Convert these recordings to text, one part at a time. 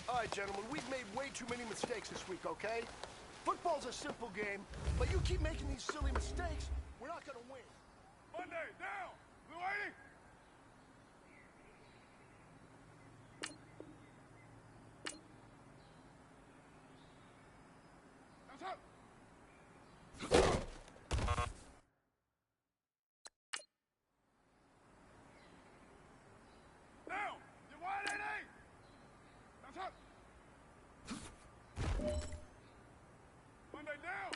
All right, gentlemen, we've made way too many mistakes this week, okay? Football's a simple game, but you keep making these silly mistakes, we're not gonna win. Monday, down! Blue 80! That's up! Down! You're wide 80! That's up! Monday, down!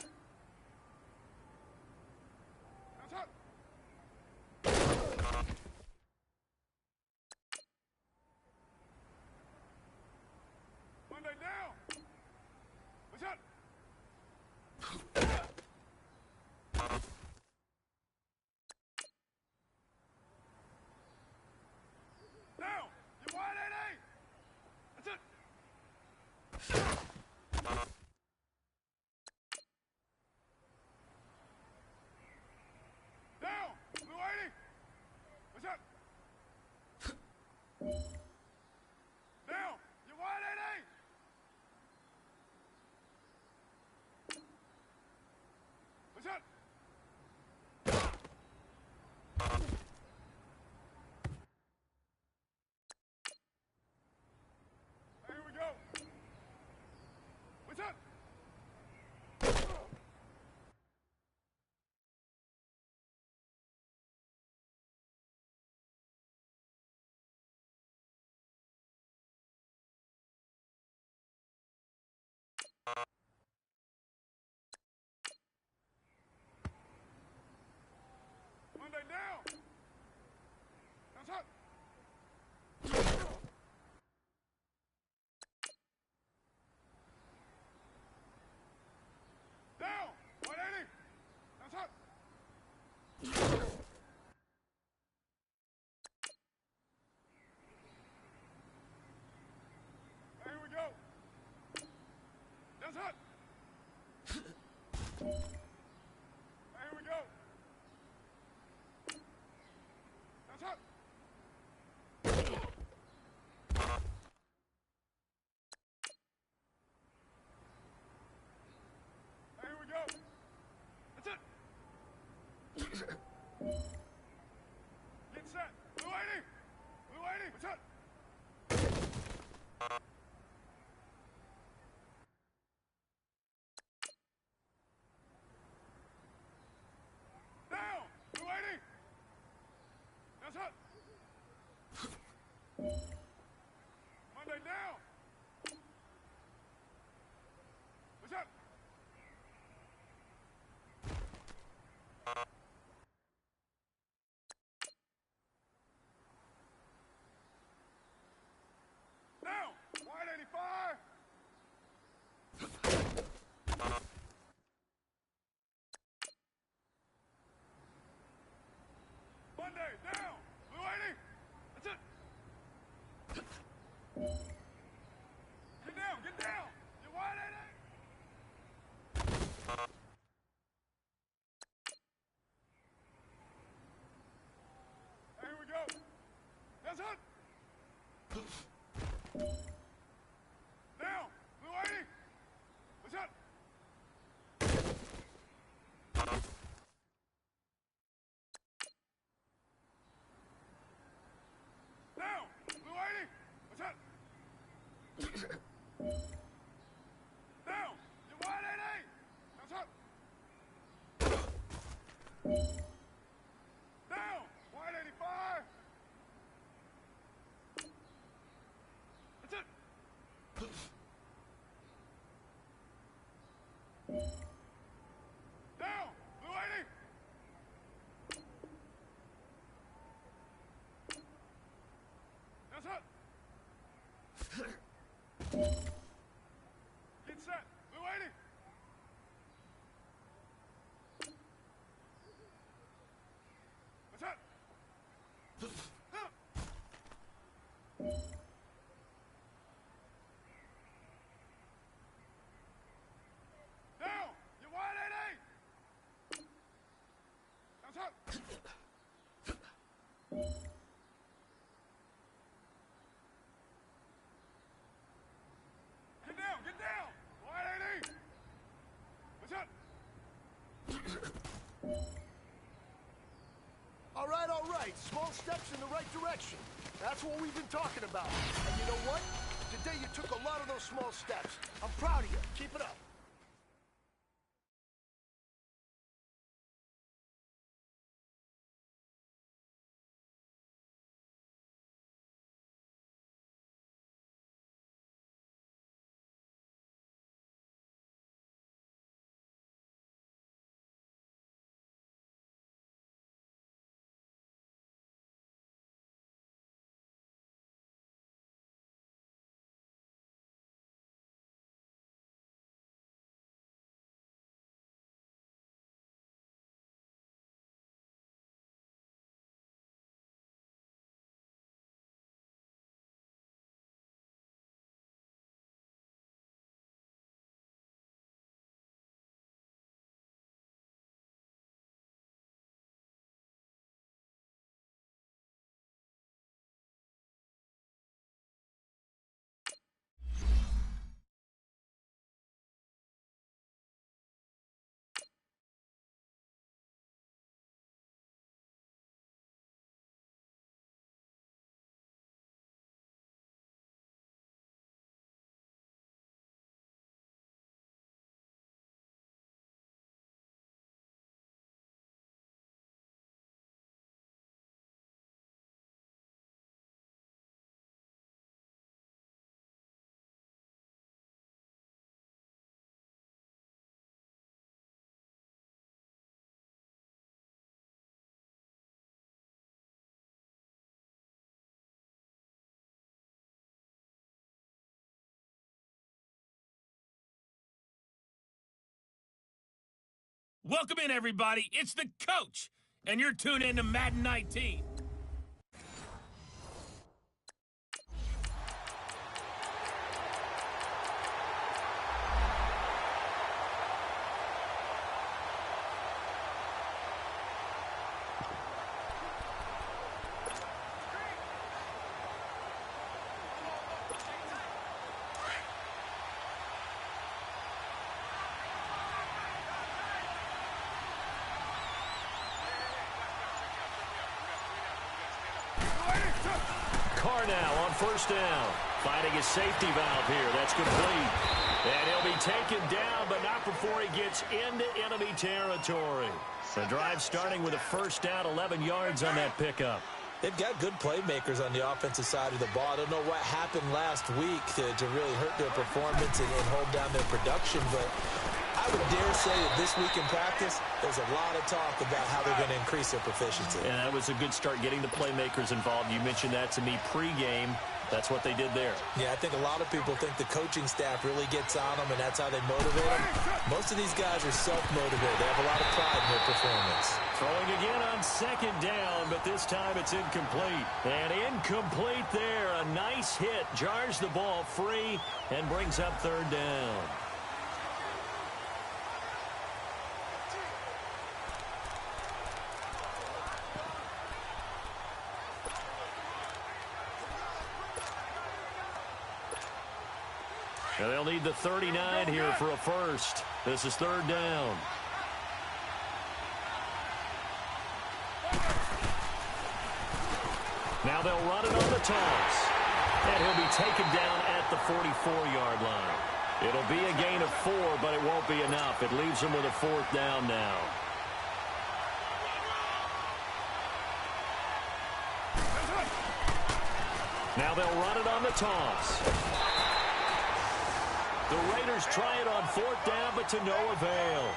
That's up! Monday, down! What's up? Down! You're wide 80! That's it! Down! Blue 80! What's up? Down! You're wide 80! What's up? Here we go. What's up? Monday, down. That's up. Down. 180. That's up. Here we go. That's up. Here we go. That's up. Here we go. That's it. Get set. Blue 80. Blue 80. What's up? Down. Blue 80. That's up. Monday, down. What's up? Down. Wide 85. Monday, down. Blue 80. That's it. Get down. Get down. You're wide 80. Here we go. That's it. Down. Blue 80. What's up? Down. Blue 80. What's up? Down. You're wide 80. That's up. Down. Wide 85. That's it. Down. Blue 80. That's up. Get set. Blue 80. What's up? Down. You're wide 80. That's up. small steps in the right direction. That's what we've been talking about. And you know what? Today you took a lot of those small steps. I'm proud of you. Keep it up. Welcome in, everybody. It's the coach, and you're tuned in to Madden 19. Now on first down, finding his safety valve here. That's complete. And he'll be taken down, but not before he gets into enemy territory. The drive starting with a first down, 11 yards on that pickup. They've got good playmakers on the offensive side of the ball. I don't know what happened last week to really hurt their performance and hold down their production, but I would dare say that this week in practice, there's a lot of talk about how they're going to increase their proficiency. And that was a good start getting the playmakers involved. You mentioned that to me pregame. That's what they did there. Yeah, I think a lot of people think the coaching staff really gets on them, and that's how they motivate them. Most of these guys are self-motivated. They have a lot of pride in their performance. Throwing again on second down, but this time it's incomplete. And incomplete there. A nice hit. Jars the ball free and brings up third down. And they'll need the 39 here for a first. This is third down. Now they'll run it on the toss. And he'll be taken down at the 44-yard line. It'll be a gain of 4, but it won't be enough. It leaves them with a fourth down now. Now they'll run it on the toss. The Raiders try it on fourth down, but to no avail.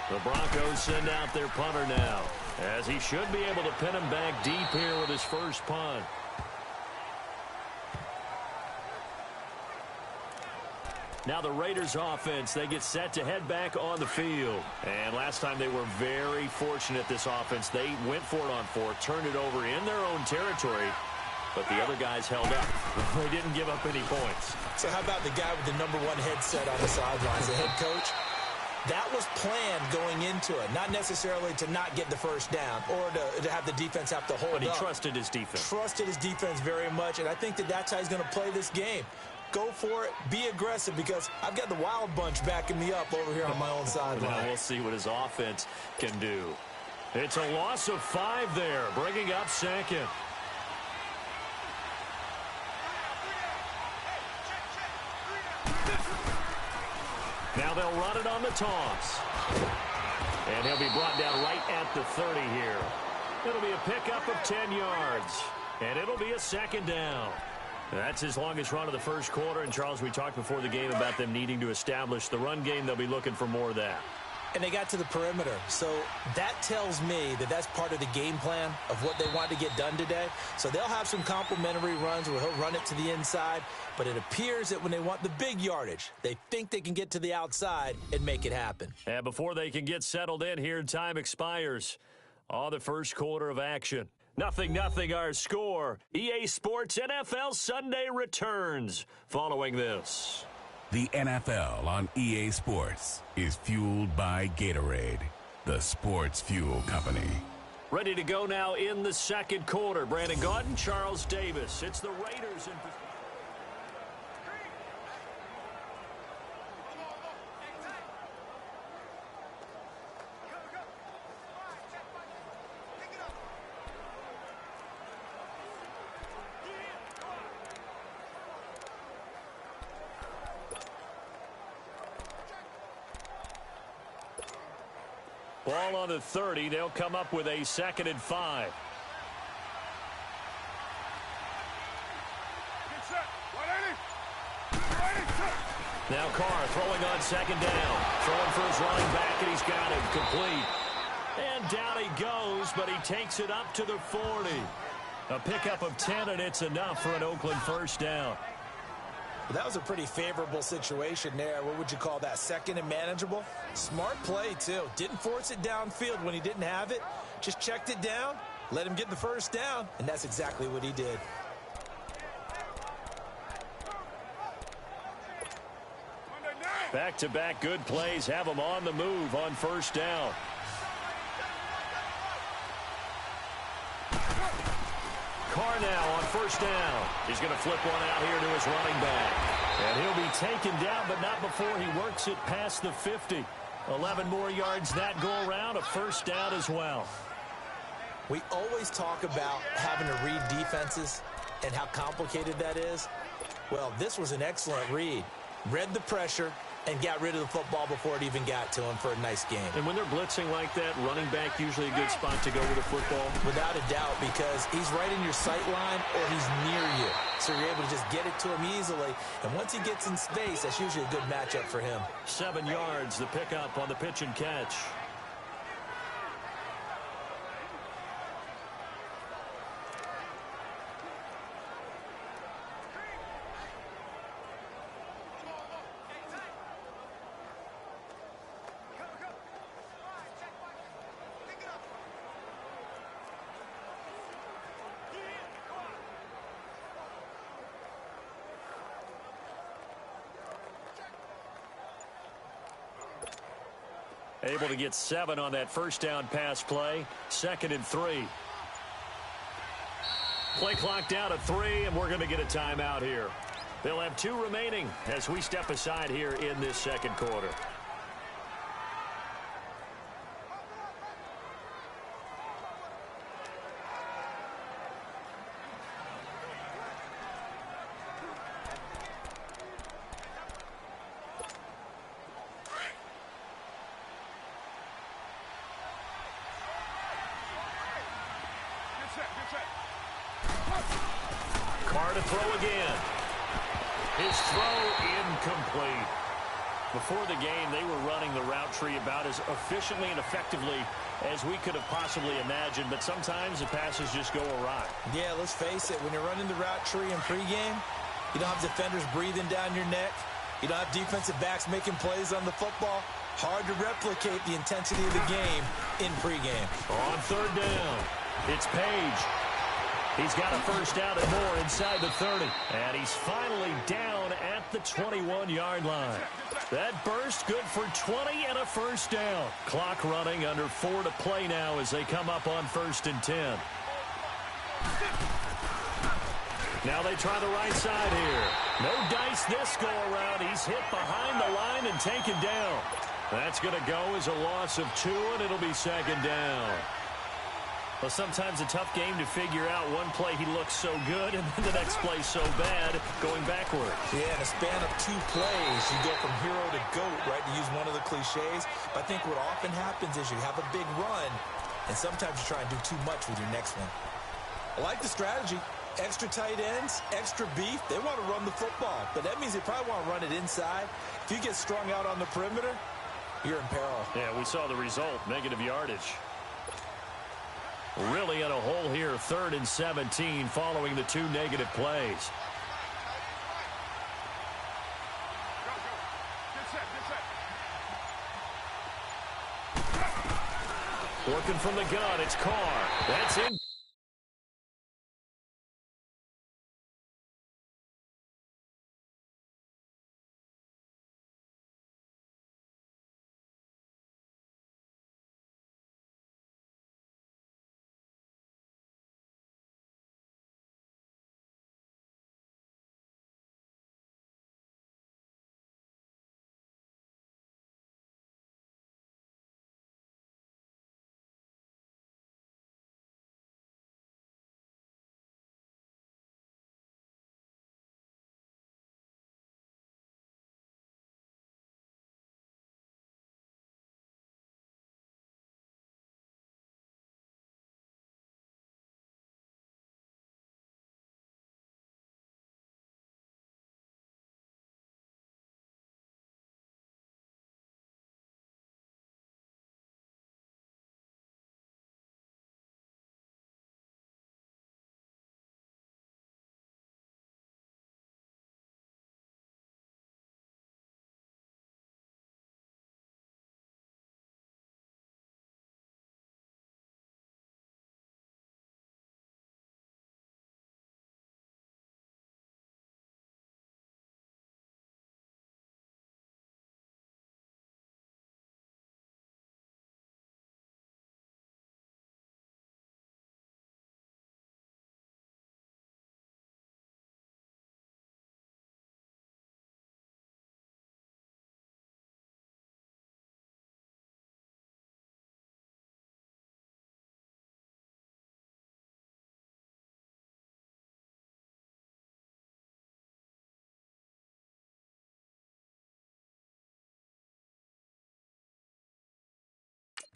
The Broncos send out their punter now, as he should be able to pin him back deep here with his first punt. Now the Raiders offense, they get set to head back on the field. And last time they were very fortunate, this offense. They went for it on fourth, turned it over in their own territory, but the other guys held up. They didn't give up any points. So how about the guy with the #1 headset on the sidelines, the head coach? That was planned going into it, not necessarily to not get the first down or to have the defense have to hold up. But he trusted his defense. Trusted his defense very much, and I think that's how he's going to play this game. Go for it. Be aggressive, because I've got the wild bunch backing me up over here on my own sideline. Now we'll see what his offense can do. It's a loss of 5 there, bringing up second. Now they'll run it on the toss. And he'll be brought down right at the 30 here. It'll be a pickup of 10 yards. And it'll be a second down. That's his longest run of the first quarter. And, Charles, we talked before the game about them needing to establish the run game. They'll be looking for more of that. And they got to the perimeter. So that tells me that that's part of the game plan of what they want to get done today. So they'll have some complimentary runs where he'll run it to the inside. But it appears that when they want the big yardage, they think they can get to the outside and make it happen. And before they can get settled in here, time expires on the first quarter of action. 0-0 our score. EA Sports NFL Sunday returns following this. The NFL on EA Sports is fueled by Gatorade, the sports fuel company. Ready to go now in the second quarter. Brandon Gaudin, Charles Davis. It's the Raiders in position. Ball on the 30. They'll come up with a 2nd and 5. Now Carr throwing on 2nd down. Throwing for his running back, and he's got him complete. And down he goes, but he takes it up to the 40. A pickup of 10, and it's enough for an Oakland first down. Well, that was a pretty favorable situation there. What would you call that? 2nd and manageable? Smart play, too. Didn't force it downfield when he didn't have it. Just checked it down, let him get the first down, and that's exactly what he did. Back-to-back good plays have him on the move on first down. Carr now on first down. He's going to flip one out here to his running back. And he'll be taken down, but not before he works it past the 50. 11 more yards that go around, a first down as well. We always talk about having to read defenses and how complicated that is. Well, this was an excellent read. Read the pressure and got rid of the football before it even got to him for a nice game. And when they're blitzing like that, running back usually a good spot to go with the football? Without a doubt, because he's right in your sight line or he's near you. So you're able to just get it to him easily. And once he gets in space, that's usually a good matchup for him. 7 yards, the pickup on the pitch and catch. Able to get 7 on that first down pass play. 2nd and 3. Play clock down to 3, and we're going to get a timeout here. They'll have 2 remaining as we step aside here in this second quarter. Carr to throw again. His throw incomplete. Before the game, they were running the route tree about as efficiently and effectively as we could have possibly imagined, but sometimes the passes just go awry. Yeah, let's face it, when you're running the route tree in pregame, you don't have defenders breathing down your neck. You don't have defensive backs making plays on the football. Hard to replicate the intensity of the game in pregame. On 3rd down, it's Page. He's got a first down and more inside the 30. And he's finally down at the 21-yard line. That burst good for 20 and a first down. Clock running, under 4 to play now as they come up on 1st and 10. Now they try the right side here. No dice this go-around. He's hit behind the line and taken down. That's going to go as a loss of 2, and it'll be 2nd down. Well, sometimes a tough game to figure out. One play he looks so good, and then the next play so bad, going backwards. Yeah, in a span of 2 plays, you go from hero to GOAT, right, to use one of the cliches. But I think what often happens is you have a big run, and sometimes you try and do too much with your next one. I like the strategy. Extra tight ends, extra beef. They want to run the football, but that means they probably want to run it inside. If you get strung out on the perimeter, you're in peril. Yeah, we saw the result, negative yardage. Really in a hole here, 3rd and 17 following the 2 negative plays. Working from the gun, it's Carr. That's in.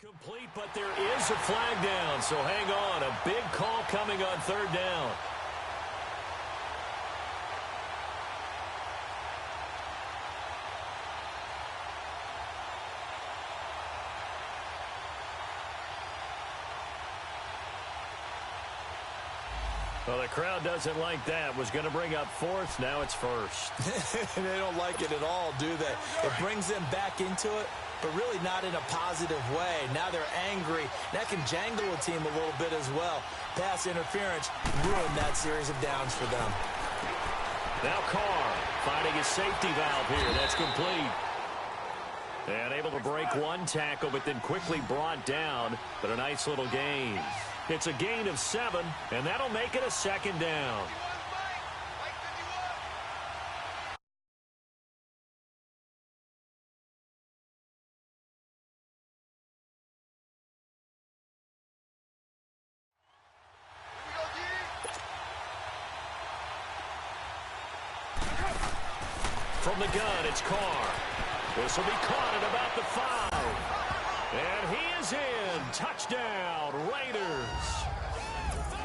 Complete, but there is a flag down, so hang on. A big call coming on 3rd down. Well, the crowd doesn't like that. Was going to bring up 4th. Now it's 1st. They don't like it at all, do they? It brings them back into it, but really not in a positive way. Now they're angry. That can jangle a team a little bit as well. Pass interference ruined that series of downs for them. Now Carr finding his safety valve here. That's complete. And able to break one tackle, but then quickly brought down. But a nice little gain. It's a gain of 7, and that'll make it a 2nd down. From the gun, it's Carr. This will be caught at about the 5. And he is in. Touchdown, Raiders.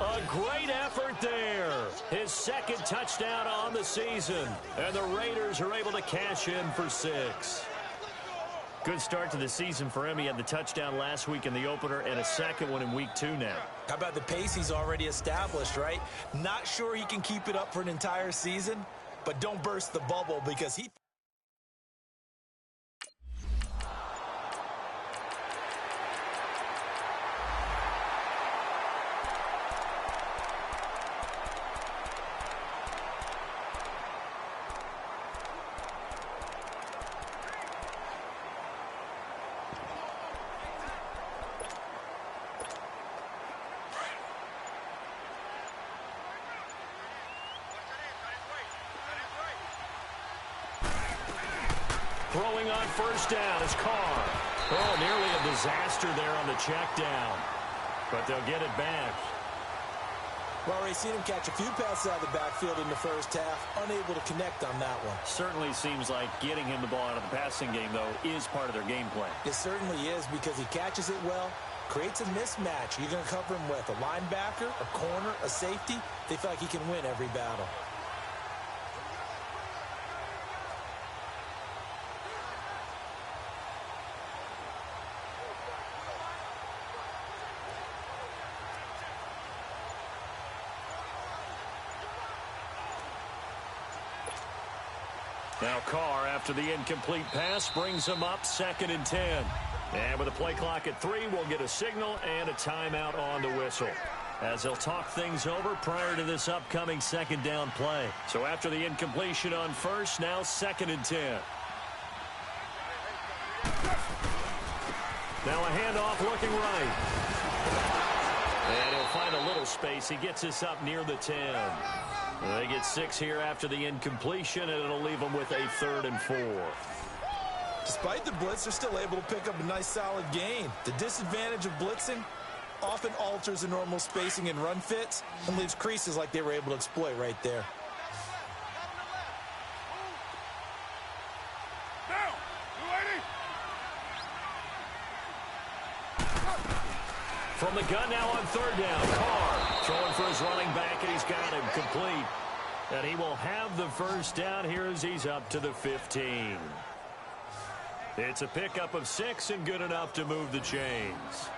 A great effort there. His 2nd touchdown on the season. And the Raiders are able to cash in for 6. Good start to the season for him. He had the touchdown last week in the opener and a 2nd one in week 2 now. How about the pace he's already established, right? Not sure he can keep it up for an entire season, but don't burst the bubble because he... Throwing on first down is Carr. Oh, nearly a disaster there on the check down. But they'll get it back. Well, we've seen him catch a few passes out of the backfield in the first half, unable to connect on that one. Certainly seems like getting him the ball out of the passing game, though, is part of their game plan. It certainly is, because he catches it well, creates a mismatch. You're going to cover him with a linebacker, a corner, a safety. They feel like he can win every battle. Now Carr, after the incomplete pass, brings him up 2nd and 10. And with a play clock at 3, we'll get a signal and a timeout on the whistle, as they'll talk things over prior to this upcoming 2nd down play. So after the incompletion on first, now 2nd and 10. Now a handoff looking right. And he'll find a little space. He gets us up near the 10. They get 6 here after the incompletion, and it'll leave them with a 3rd and 4. Despite the blitz, they're still able to pick up a nice solid gain. The disadvantage of blitzing often alters the normal spacing and run fits and leaves creases like they were able to exploit right there. Down! From the gun now on 3rd down, Carr throwing for his running back, and he's got him complete. And he will have the first down here as he's up to the 15. It's a pickup of 6 and good enough to move the chains.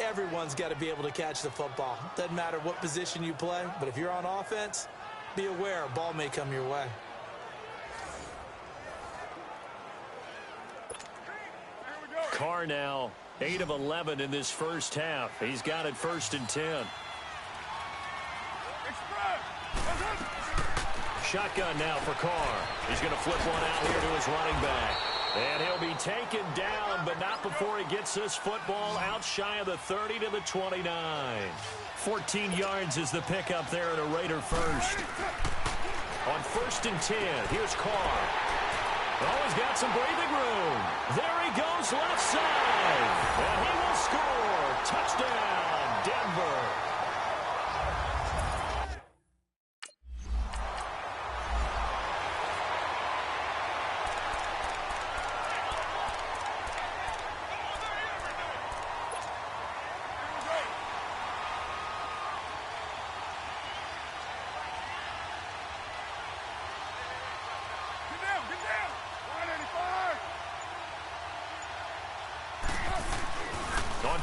Everyone's got to be able to catch the football. Doesn't matter what position you play, but if you're on offense, be aware a ball may come your way. Carr now 8 of 11 in this first half. He's got it 1st and 10. Shotgun now for Carr. He's going to flip one out here to his running back. And he'll be taken down, but not before he gets this football out shy of the 30 to the 29. 14 yards is the pickup there at a Raider first. On 1st and 10, here's Carr. Oh, he's got some breathing room. There he goes left side. And he will score. Touchdown, Denver.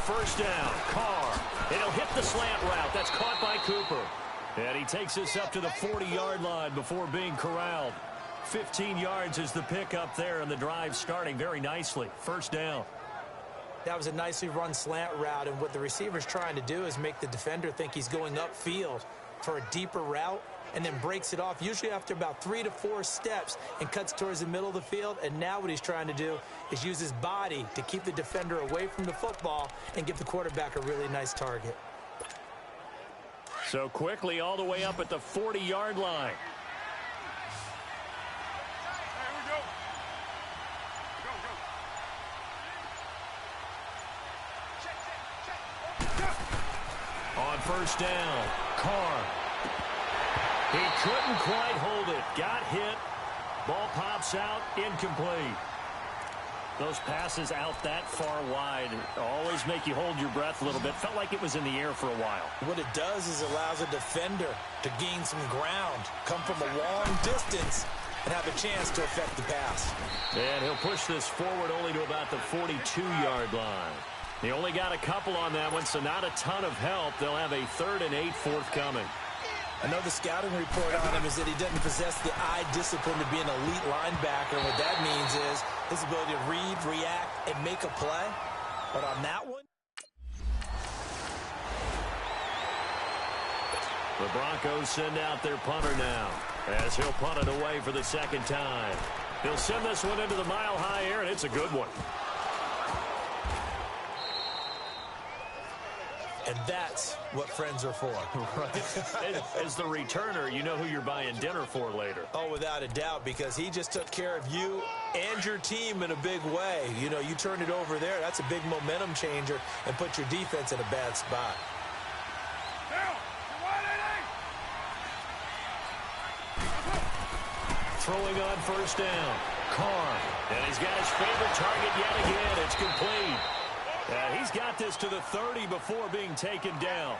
First down, Carr. It'll hit the slant route. That's caught by Cooper. And he takes us up to the 40-yard line before being corralled. 15 yards is the pickup there, and the drive starting very nicely. First down. That was a nicely run slant route, and what the receiver's trying to do is make the defender think he's going upfield for a deeper route, and then breaks it off, usually after about 3 to 4 steps, and cuts towards the middle of the field. And now what he's trying to do is use his body to keep the defender away from the football and give the quarterback a really nice target. So quickly all the way up at the 40-yard line. On first down, Carr. He couldn't quite hold it. Got hit. Ball pops out. Incomplete. Those passes out that far wide always make you hold your breath a little bit. Felt like it was in the air for a while. What it does is allows a defender to gain some ground, come from a long distance, and have a chance to affect the pass. And he'll push this forward only to about the 42-yard line. He only got a couple on that one, so not a ton of help. They'll have a 3rd and 8 forthcoming. Another scouting report on him is that he doesn't possess the eye discipline to be an elite linebacker. What that means is his ability to read, react, and make a play. But on that one, the Broncos send out their punter now, as he'll punt it away for the 2nd time. He'll send this one into the mile-high air, and it's a good one. And that's what friends are for. Right. As the returner, you know who you're buying dinner for later. Oh, without a doubt, because he just took care of you and your team in a big way. You know, you turned it over there. That's a big momentum changer and put your defense in a bad spot. Throwing on first down. Carr. And he's got his favorite target yet again. It's complete. He's got this to the 30 before being taken down.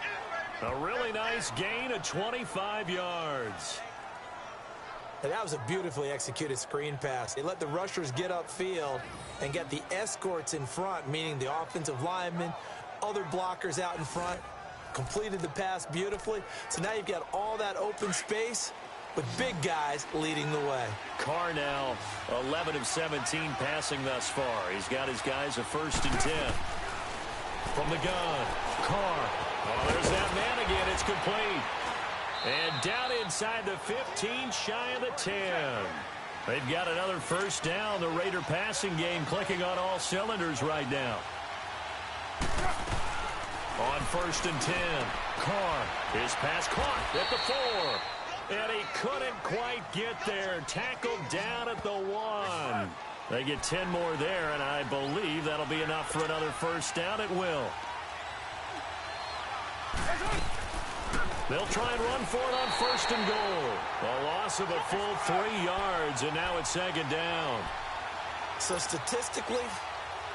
A really nice gain of 25 yards. And that was a beautifully executed screen pass. They let the rushers get upfield and get the escorts in front, meaning the offensive linemen, other blockers out in front, completed the pass beautifully. So now you've got all that open space with big guys leading the way. Carr now 11 of 17 passing thus far. He's got his guys a 1st and 10. From the gun, Carr. Oh, there's that man again. It's complete. And down inside the 15, shy of the 10. They've got another 1st down. The Raider passing game clicking on all cylinders right now. On 1st and 10, Carr. His pass caught at the 4. And he couldn't quite get there. Tackled down at the 1. They get 10 more there, and I believe that'll be enough for another 1st down. It will. They'll try and run for it on 1st and goal. A loss of a full 3 yards, and now it's 2nd down. So statistically,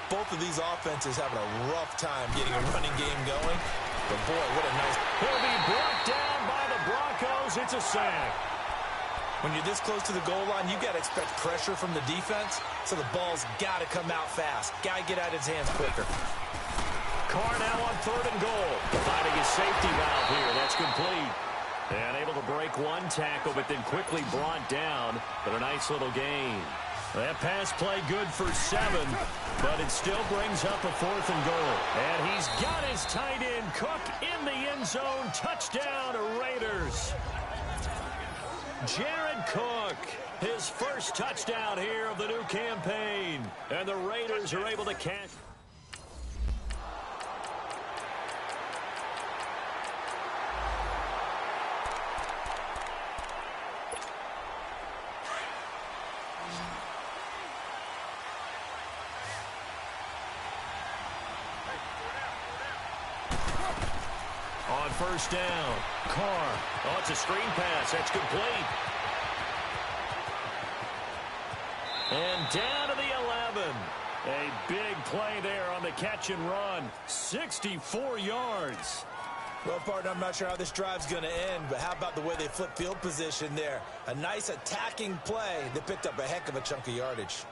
both of these offenses having a rough time getting a running game going. But boy, what a nice... He'll be brought down by the Broncos. It's a sack. When you're this close to the goal line, you got to expect pressure from the defense, so the ball's got to come out fast. Got to get out of his hands quicker. Carr now on 3rd and goal. Finding his safety valve here. That's complete. And able to break one tackle, but then quickly brought down. But a nice little gain. That pass play good for 7, but it still brings up a 4th and goal. And he's got his tight end, Cook, in the end zone. Touchdown, Raiders. Jared Cook, his 1st touchdown here of the new campaign. And the Raiders are able to catch. On 1st down, Carr. Oh, it's a screen pass. That's complete. And down to the 11. A big play there on the catch and run. 64 yards. Well, partner, I'm not sure how this drive's going to end, but how about the way they flip field position there? A nice attacking play that picked up a heck of a chunk of yardage.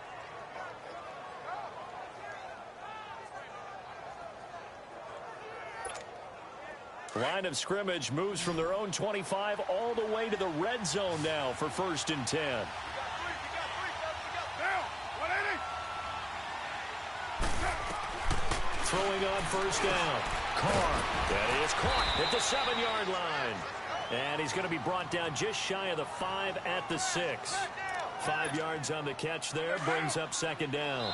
Line of scrimmage moves from their own 25 all the way to the red zone now for 1st and 10. Throwing on 1st down. Carr. That is caught at the 7-yard line. And he's going to be brought down just shy of the 5 at the 6. 5 yards on the catch there brings up 2nd down.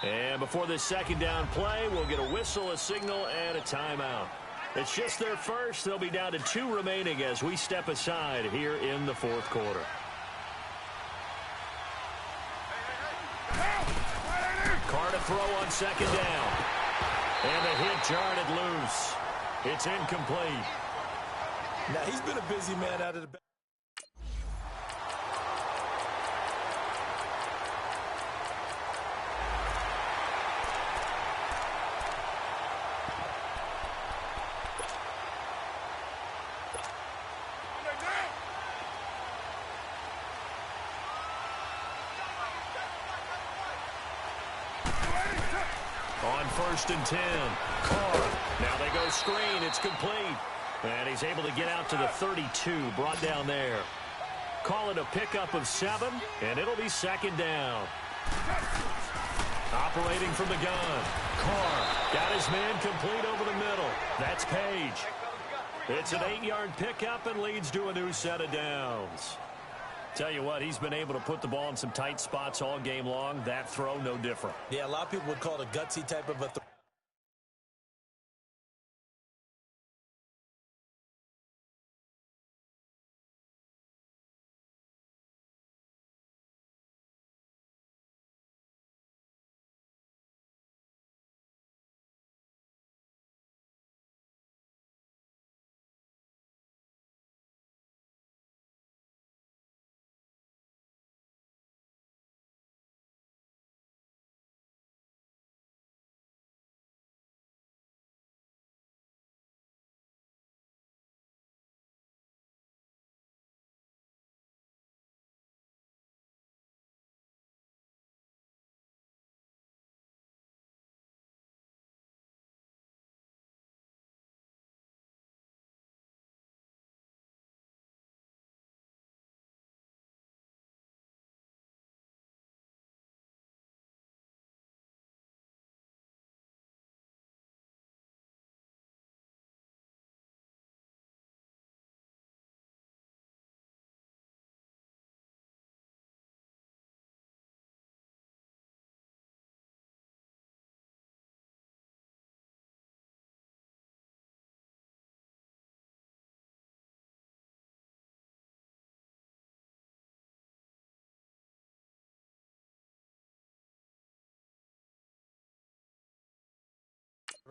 And before this 2nd down play, we'll get a whistle, a signal, and a timeout. It's just their 1st. They'll be down to 2 remaining as we step aside here in the 4th quarter. Carr to throw on 2nd down. And the hit jarred it loose. It's incomplete. Now, he's been a busy man out of the back. On 1st and 10, Carr. Now they go screen. It's complete. And he's able to get out to the 32, brought down there. Call it a pickup of 7, and it'll be 2nd down. Operating from the gun, Carr got his man complete over the middle. That's Page. It's an 8-yard pickup and leads to a new set of downs. Tell you what, he's been able to put the ball in some tight spots all game long. That throw, no different. Yeah, a lot of people would call it a gutsy type of a throw.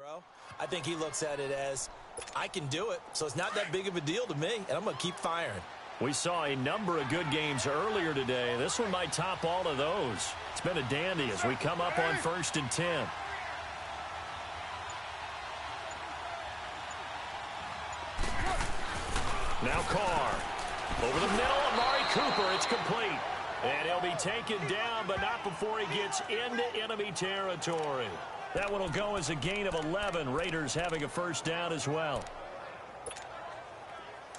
Bro, I think he looks at it as, I can do it, so it's not that big of a deal to me, and I'm going to keep firing. We saw a number of good games earlier today. This one might top all of those. It's been a dandy as we come up on 1st and 10. Now Carr. Over the middle, Amari Cooper. It's complete. And he'll be taken down, but not before he gets into enemy territory. That one will go as a gain of 11. Raiders having a first down as well.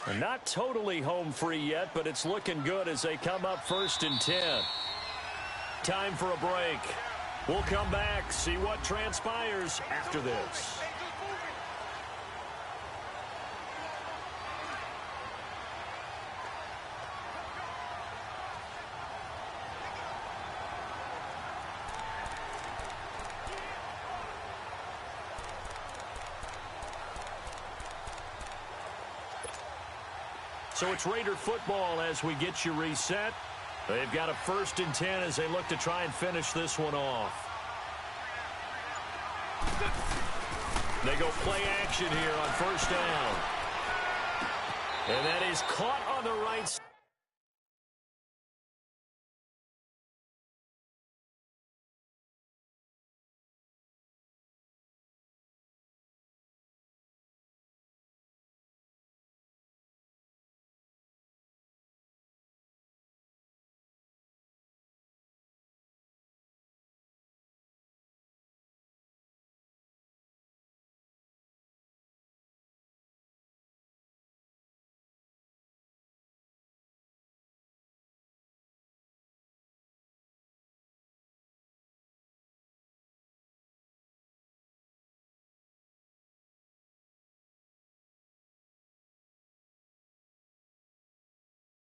And not totally home free yet, but it's looking good as they come up 1st and 10. Time for a break. We'll come back, see what transpires after this. So it's Raider football as we get you reset. They've got a 1st and 10 as they look to try and finish this one off. They go play action here on 1st down. And that is caught on the right side.